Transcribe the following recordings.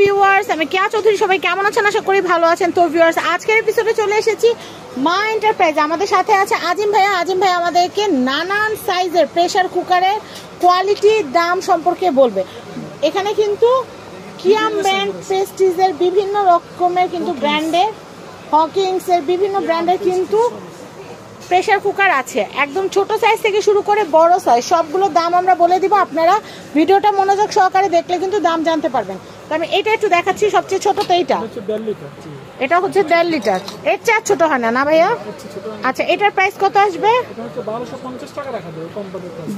Viewers, আমি কেয়া চৌধুরী। সবাই কেমন আছেন? আশা করি ভালো আছেন। তো ভিউয়ার্স, আজকের এপিসোডে চলে এসেছি মা এন্টারপ্রাইজ। আমাদের সাথে আছে আজিম ভাইয়া। আজিম ভাইয়া আমাদেরকে নানান সাইজের প্রেসার কুকারের কোয়ালিটি, দাম সম্পর্কে বলবে। এখানে কিন্তু কিয়াম ব্র্যান্ড, প্রেস্টিজের বিভিন্ন রকমের কিন্তু ব্র্যান্ডের, হকিংসের বিভিন্ন ব্র্যান্ডের কিন্তু প্রেসার কুকার আছে। একদম ছোট সাইজ থেকে শুরু করে বড় সাইজ, সবগুলো দাম আমরা বলে দিব। আপনারা ভিডিওটা মনোযোগ সহকারে দেখলে কিন্তু দাম জানতে পারবেন। তো আমি এটা একটু দেখাচ্ছি, সবচেয়ে ছোট তো এইটা। এটা হচ্ছে 1.5 লিটার। এর চেয়ে ছোট হয় না, না ভাইয়া? আচ্ছা, এটার প্রাইস কত আসবে?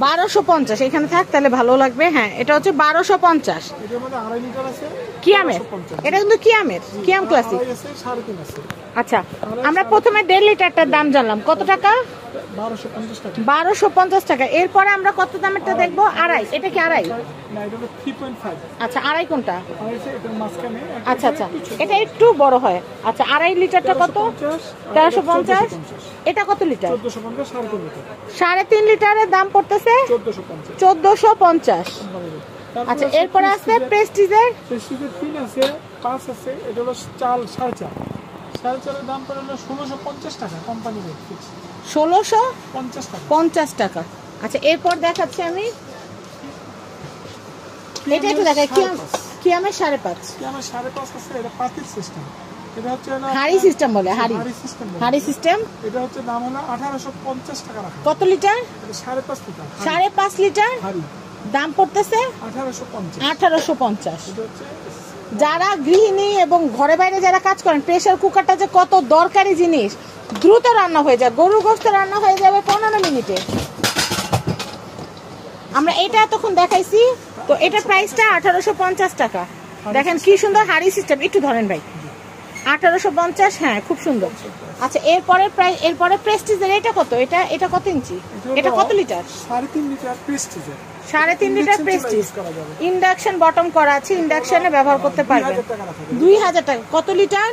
1250। এখানে থাক, তাহলে ভালো লাগবে। হ্যাঁ, এটা হচ্ছে 1250 কিয়ামের। এটা কিন্তু কিয়ামের, কিয়াম ক্লাসিক। আচ্ছা, আমরা প্রথমে 1.5 লিটারটার দাম জানলাম। কত টাকা? 1250 টাকা। এরপরে আমরা কত দামেরটা দেখবো? আড়াই। এটা কি আড়াই? আচ্ছা, আড়াই কোনটা? আচ্ছা আচ্ছা, এটা একটু বড় হয়। আচ্ছা, আড়াই লিটারটা কত? 1350। এটা কত লিটার? 3.5 লিটারের দাম পড়তেছে 1450। আচ্ছা, এরপরে আছে প্রেস্টিজের। 3 আছে, 5 আছে। এটা হলো চাল 4.5। 4.5 দাম পড়ে হলো 1650 টাকা কোম্পানি রেট ফিক্স। 1650 টাকা। আচ্ছা, এরপর দেখাচ্ছি আমি এটা একটু দেখাই। কিয়ামের 5.5। কিয়ামের 5.5 আছে। এটা পাতিল সিস্টেম। এটা হচ্ছে না হাড়ি সিস্টেম বলে, হাড়ি সিস্টেম। এটা হচ্ছে দাম হলো 1850 টাকা রাখা। কত লিটার? এটা 5.5 লিটার। 5.5 লিটার হাড়ি দাম পড়তেছে 1850। এটা হচ্ছে যারা গৃহিণী এবং ঘরে বাইরে যারা কাজ করেন, প্রেসার কুকারটা যে কত দরকারি জিনিস। দ্রুত রান্না হয়ে যায়, গরুর গোশত রান্না হয়ে যাবে 15 মিনিটে। আমরা এটা এতক্ষণ দেখাইছি। তো এটার প্রাইসটা 1850 টাকা। দেখেন কি সুন্দর হাড়ি সিস্টেম। একটু ধরেন ভাই। 1850। হ্যাঁ, খুব সুন্দর। আচ্ছা, এরপরে প্রেস্টিজের। এটা কত? এটা কত ইঞ্চি? এটা কত লিটার? 3.5 লিটার প্রেস্টিজের। 3.5 লিটার প্রেস্টিজ। ইন্ডাকশন বটম করা আছে, ইন্ডাকশনে ব্যবহার করতে পারবেন। 2000 টাকা। কত লিটার?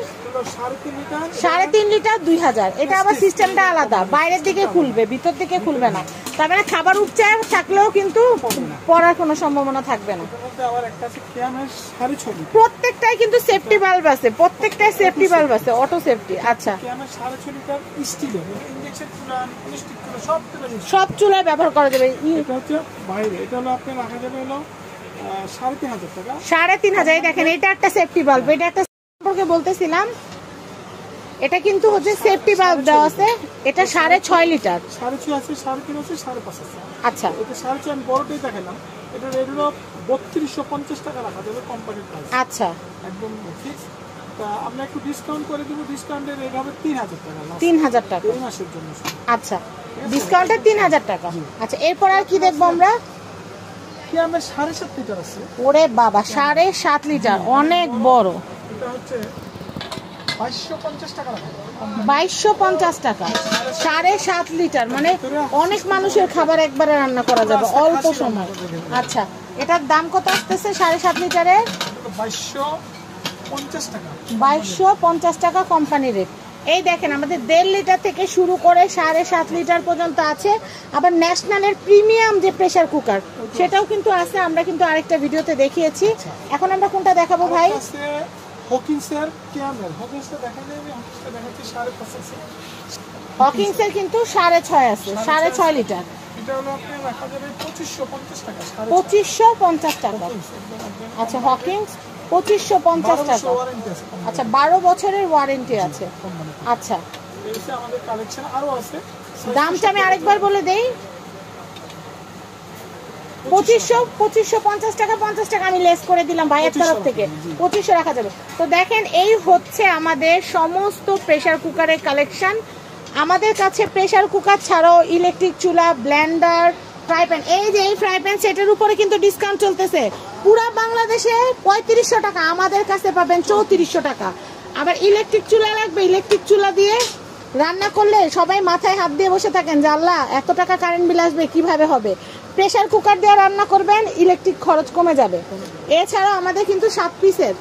3.5 লিটার 2000। এটা আবার সিস্টেমটা আলাদা, বাইরের দিকে খুলবে, ভিতর দিকে খুলবে না। তার মানে খাবার উপচে থাকলেও কিন্তু পড়ার কোনো সম্ভাবনা থাকবে না। প্রত্যেকটাই কিন্তু সেফটি বাল্ব আছে, প্রত্যেকটাই সেফটি বাল্ব আছে, অটো সেফটি। আচ্ছা, সব চুলায় ব্যবহার করা যাবে। এটা হলো আপনার রাখা যাবে হলো 3.5 টাকা। 3.5। দেখেন, এটা একটা সেফটি বাল্ব। এটা একটা সম্পর্কে বলতেছিলাম, এটা কিন্তু হচ্ছে সেফটি বাল্ব দেওয়া আছে। এটা 6.5 লিটার। 6.5 আছে, 3.5 আছে, 5.5 আছে। আচ্ছা, এটা 3.5 আমি বড়টাই দেখালাম। এটা রেট হলো 3250 টাকা রাখা যাবে কোম্পানির প্রাইস। আচ্ছা, একদম ফিক্স। তা আমরা একটু ডিসকাউন্ট করে দেব। ডিসকাউন্টের রেট হবে 3000 টাকা। 3000 টাকা এই মাসের জন্য। আচ্ছা, ডিসকাউন্টে 3000 টাকা। আচ্ছা, এরপর আর কি দেখবো আমরা? কি আমরা 7.5 লিটার আছে। ওরে বাবা, 7.5 লিটার, অনেক বড়। এটা হচ্ছে 2250 টাকা রাখা যাবে। 2250 টাকা। 7.5 লিটার মানে অনেক মানুষের খাবার একবারে রান্না করা যাবে অল্প সময়। আচ্ছা, এটার দাম কত আসতেছে 7.5 লিটারের? 2250 টাকা। 2250 টাকা কোম্পানি রেট। এই দেখেন, আমাদের 1.5 লিটার থেকে শুরু করে 7.5 লিটার পর্যন্ত আছে। আবার ন্যাশনালের প্রিমিয়াম যে প্রেসার কুকার, সেটাও কিন্তু আছে। আমরা কিন্তু আরেকটা ভিডিওতে দেখিয়েছি। এখন আমরা কোনটা দেখাবো ভাই? হকিংসের কিয়ামের। হকিংসটা দেখালে আমি হকিংসটা দেখাচ্ছি 5.5 আছে। হকিংসের কিন্তু 6.5 আছে, 6.5 লিটার। এটা হলো আপনার রাখা যাবে 2550 টাকা। 2550 টাকা। আচ্ছা, হকিংস 2550 টাকা। আচ্ছা, 12 বছরের ওয়ারেন্টি আছে। আচ্ছা, এই যে আমাদের কালেকশন আরো আছে। দামটা আমি আরেকবার বলে দেই। 2550 টাকা। 50 টাকা আমি লেস করে দিলাম ভাইয়ের তরফ থেকে। 2500 রাখা যাবে। তো দেখেন, এই হচ্ছে আমাদের সমস্ত প্রেসার কুকারের কালেকশন। আমাদের কাছে প্রেসার কুকার ছাড়াও ইলেকট্রিক চুলা, ব্লেন্ডার, ফ্রাই প্যান। এই যে এই ফ্রাই প্যান সেটের উপরে কিন্তু ডিসকাউন্ট চলতেছে। পুরো বাংলাদেশে 3500 টাকা, আমাদের কাছে পাবেন 3400 টাকা। আবার ইলেকট্রিক চুলা লাগবে, ইলেকট্রিক চুলা দিয়ে রান্না করলে সবাই মাথায় হাত দিয়ে বসে থাকেন যে আল্লাহ এত টাকা কারেন্ট বিল আসবে, কিভাবে হবে। প্রেসার কুকার দিয়ে রান্না করবেন, ইলেকট্রিক খরচ কমে যাবে। এছাড়াও আমাদের কিন্তু 7 পিসের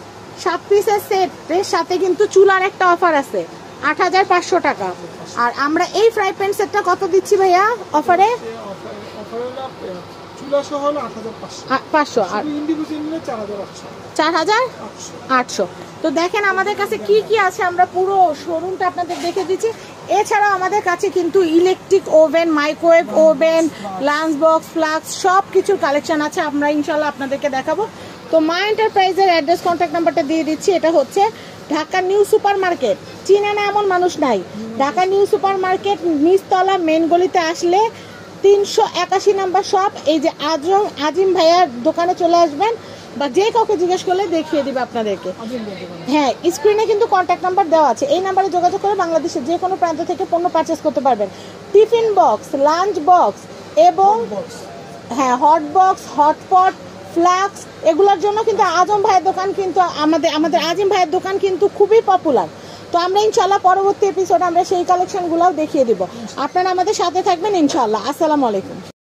সেটের সাথে কিন্তু চুলার একটা অফার আছে, 8500 টাকা। আর আমরা এই ফ্রাই প্যান সেটটা কত দিচ্ছি ভাইয়া অফারে? এগুলো সহ হলো 8500 500 আর ইন্ডিভিজুয়াল নিলে 4800 4800। তো দেখেন আমাদের কাছে কি কি আছে, আমরা পুরো শোরুমটা আপনাদের দেখে দিচ্ছি। এছাড়াও আমাদের কাছে কিন্তু electric oven, microwave oven, lunch box, flask সব কিছুর কালেকশন আছে, আমরা ইনশাল্লাহ আপনাদেরকে দেখাবো। তো মা এন্টারপ্রাইজের অ্যাড্রেস, কন্ট্যাক্ট নাম্বারটা দিয়ে দিচ্ছি। এটা হচ্ছে ঢাকা নিউ সুপার মার্কেট, চিনে না এমন মানুষ নাই। ঢাকা নিউ সুপার মার্কেট নিচতলা মেন গলিতে আসলে 381 নাম্বার শপ, এই যে আজিম ভাইয়ার দোকানে চলে আসবেন, বা যে কাউকে জিজ্ঞেস করলে দেখিয়ে দিবে আপনাদেরকে। হ্যাঁ, স্ক্রিনে কিন্তু কন্ট্যাক্ট নাম্বার দেওয়া আছে, এই নাম্বারে যোগাযোগ করে বাংলাদেশের যে কোনো প্রান্ত থেকে পণ্য পারচেস করতে পারবেন। টিফিন বক্স, লাঞ্চ বক্স এবং হ্যাঁ হট বক্স, হটপট, ফ্লাক্স এগুলোর জন্য কিন্তু আজম ভাইয়ের দোকান কিন্তু আমাদের আজিম ভাইয়ের দোকান কিন্তু খুবই পপুলার। তো আমরা ইনশাল্লাহ পরবর্তী এপিসোড আমরা সেই কালেকশনগুলোও দেখিয়ে দিব। আপনারা আমাদের সাথে থাকবেন ইনশাল্লাহ। আসসালামু আলাইকুম।